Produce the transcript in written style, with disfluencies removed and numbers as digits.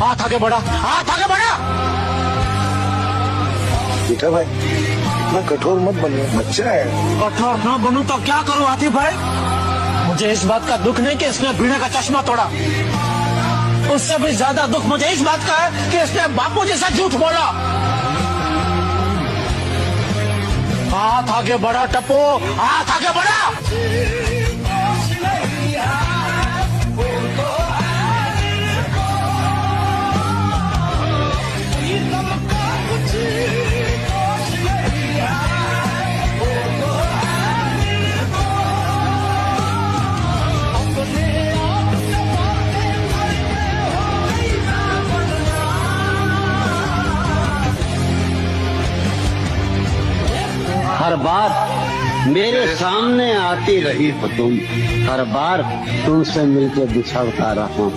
हाथ आगे बढ़ा, हाथ आगे बढ़ा। बेटा भाई इतना कठोर मत बनिए, बच्चा है। कठोर न बनूं तो क्या करूं आतिफ भाई? मुझे इस बात का दुख नहीं कि इसने बीड़े का चश्मा तोड़ा, उससे भी ज्यादा दुख मुझे इस बात का है कि इसने बापू जैसा झूठ बोला। हाथ आगे बढ़ा टप्पू, हाथ आगे बढ़ा। हर बार मेरे सामने आती रही हो तुम, हर बार तुमसे मिलकर बिछड़ता रहा हूँ।